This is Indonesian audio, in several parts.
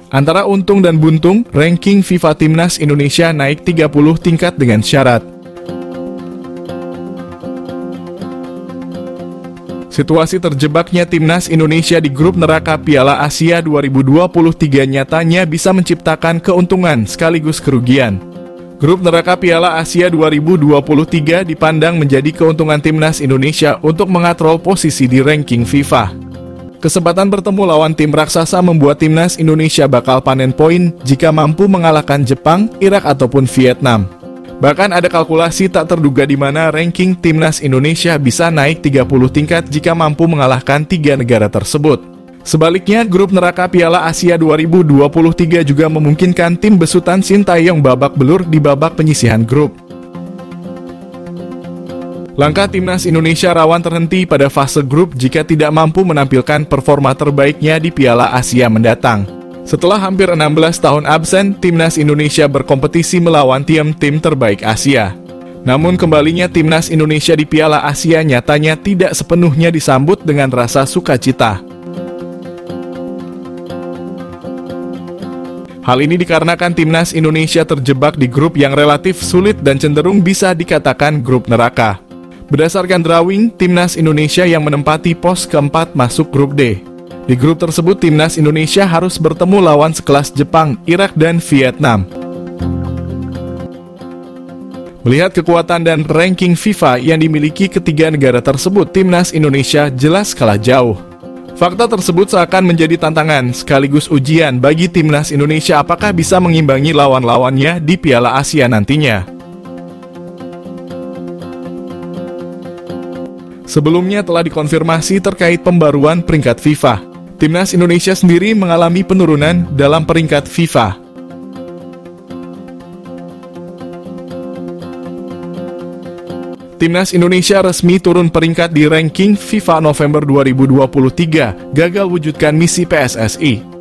Antara untung dan buntung, ranking FIFA Timnas Indonesia naik 30 tingkat dengan syarat. Situasi terjebaknya Timnas Indonesia di grup neraka Piala Asia 2023 nyatanya bisa menciptakan keuntungan sekaligus kerugian. Grup neraka Piala Asia 2023 dipandang menjadi keuntungan Timnas Indonesia untuk mengatrol posisi di ranking FIFA. Kesempatan bertemu lawan tim raksasa membuat Timnas Indonesia bakal panen poin jika mampu mengalahkan Jepang, Irak ataupun Vietnam. Bahkan ada kalkulasi tak terduga di mana ranking Timnas Indonesia bisa naik 30 tingkat jika mampu mengalahkan 3 negara tersebut. Sebaliknya, grup neraka Piala Asia 2023 juga memungkinkan tim besutan Sintayong babak belur di babak penyisihan grup. Langkah Timnas Indonesia rawan terhenti pada fase grup jika tidak mampu menampilkan performa terbaiknya di Piala Asia mendatang. Setelah hampir 16 tahun absen, Timnas Indonesia berkompetisi melawan tim-tim terbaik Asia. Namun kembalinya Timnas Indonesia di Piala Asia nyatanya tidak sepenuhnya disambut dengan rasa sukacita. Hal ini dikarenakan Timnas Indonesia terjebak di grup yang relatif sulit dan cenderung bisa dikatakan grup neraka. Berdasarkan drawing, Timnas Indonesia yang menempati pos keempat masuk grup D. Di grup tersebut, Timnas Indonesia harus bertemu lawan sekelas Jepang, Irak, dan Vietnam. Melihat kekuatan dan ranking FIFA yang dimiliki ketiga negara tersebut, Timnas Indonesia jelas kalah jauh. Fakta tersebut seakan menjadi tantangan sekaligus ujian bagi Timnas Indonesia apakah bisa mengimbangi lawan-lawannya di Piala Asia nantinya. Sebelumnya telah dikonfirmasi terkait pembaruan peringkat FIFA. Timnas Indonesia sendiri mengalami penurunan dalam peringkat FIFA. Timnas Indonesia resmi turun peringkat di ranking FIFA November 2023, gagal wujudkan misi PSSI.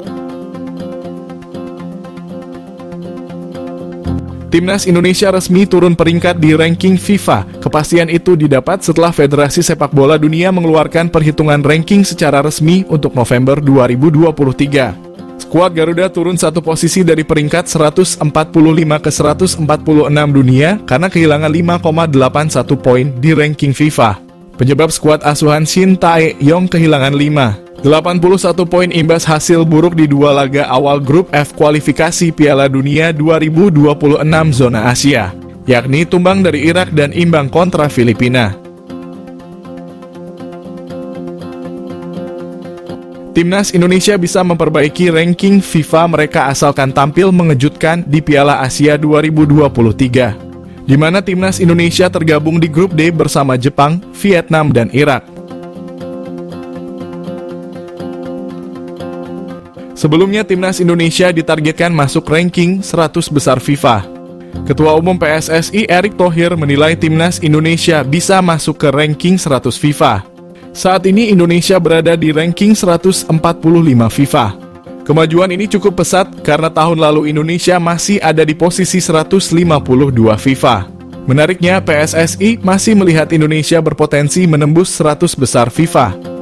Timnas Indonesia resmi turun peringkat di ranking FIFA. Kepastian itu didapat setelah Federasi Sepak Bola Dunia mengeluarkan perhitungan ranking secara resmi untuk November 2023. Skuad Garuda turun satu posisi dari peringkat 145 ke 146 dunia karena kehilangan 5,81 poin di ranking FIFA. Penyebab skuad asuhan Shin Tae-yong kehilangan 81 poin imbas hasil buruk di dua laga awal grup F kualifikasi Piala Dunia 2026 zona Asia, yakni tumbang dari Irak dan imbang kontra Filipina. Timnas Indonesia bisa memperbaiki ranking FIFA mereka asalkan tampil mengejutkan di Piala Asia 2023, di mana Timnas Indonesia tergabung di grup D bersama Jepang, Vietnam, dan Irak. Sebelumnya, Timnas Indonesia ditargetkan masuk ranking 100 besar FIFA. Ketua Umum PSSI Erick Thohir menilai Timnas Indonesia bisa masuk ke ranking 100 FIFA. Saat ini Indonesia berada di ranking 145 FIFA. Kemajuan ini cukup pesat karena tahun lalu Indonesia masih ada di posisi 152 FIFA. Menariknya, PSSI masih melihat Indonesia berpotensi menembus 100 besar FIFA.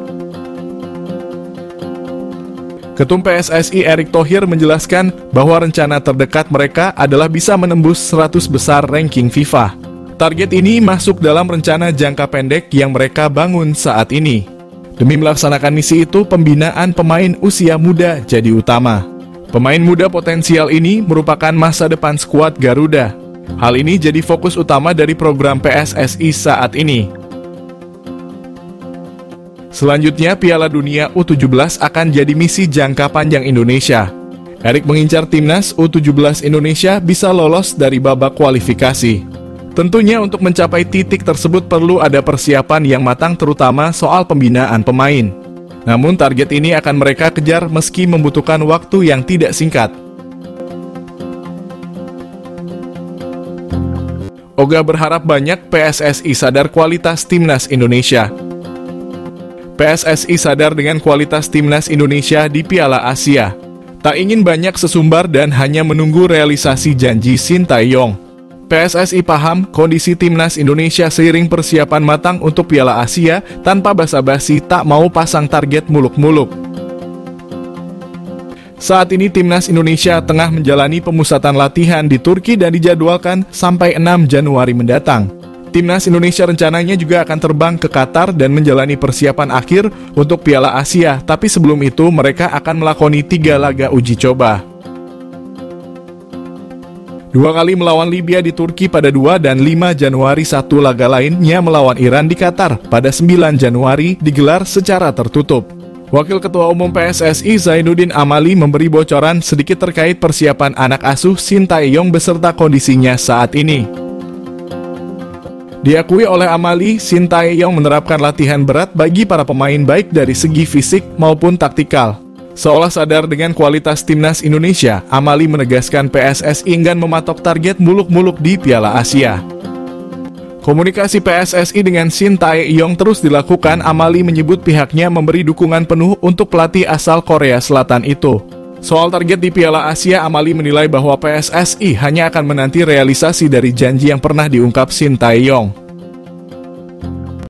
Ketum PSSI Erick Thohir menjelaskan bahwa rencana terdekat mereka adalah bisa menembus 100 besar ranking FIFA. Target ini masuk dalam rencana jangka pendek yang mereka bangun saat ini. Demi melaksanakan misi itu, pembinaan pemain usia muda jadi utama. Pemain muda potensial ini merupakan masa depan skuad Garuda. Hal ini jadi fokus utama dari program PSSI saat ini. Selanjutnya, Piala Dunia U17 akan jadi misi jangka panjang Indonesia. Erick mengincar timnas U17 Indonesia bisa lolos dari babak kualifikasi. Tentunya untuk mencapai titik tersebut perlu ada persiapan yang matang terutama soal pembinaan pemain. Namun target ini akan mereka kejar meski membutuhkan waktu yang tidak singkat. Oga berharap banyak PSSI sadar kualitas timnas Indonesia. PSSI sadar dengan kualitas timnas Indonesia di Piala Asia. Tak ingin banyak sesumbar dan hanya menunggu realisasi janji Sintayong. PSSI paham kondisi timnas Indonesia seiring persiapan matang untuk Piala Asia tanpa basa-basi tak mau pasang target muluk-muluk. Saat ini timnas Indonesia tengah menjalani pemusatan latihan di Turki dan dijadwalkan sampai 6 Januari mendatang. Timnas Indonesia rencananya juga akan terbang ke Qatar dan menjalani persiapan akhir untuk Piala Asia, tapi sebelum itu mereka akan melakoni 3 laga uji coba. 2 kali melawan Libya di Turki pada 2 dan 5 Januari, 1 laga lainnya melawan Iran di Qatar pada 9 Januari digelar secara tertutup. Wakil Ketua Umum PSSI Zainuddin Amali memberi bocoran sedikit terkait persiapan anak asuh Sintayong beserta kondisinya saat ini. Diakui oleh Amali, Sintayong menerapkan latihan berat bagi para pemain baik dari segi fisik maupun taktikal. Seolah sadar dengan kualitas timnas Indonesia, Amali menegaskan PSSI enggan mematok target muluk-muluk di Piala Asia. Komunikasi PSSI dengan Sintayong terus dilakukan. Amali menyebut pihaknya memberi dukungan penuh untuk pelatih asal Korea Selatan itu. Soal target di Piala Asia, Amali menilai bahwa PSSI hanya akan menanti realisasi dari janji yang pernah diungkap Sintayong.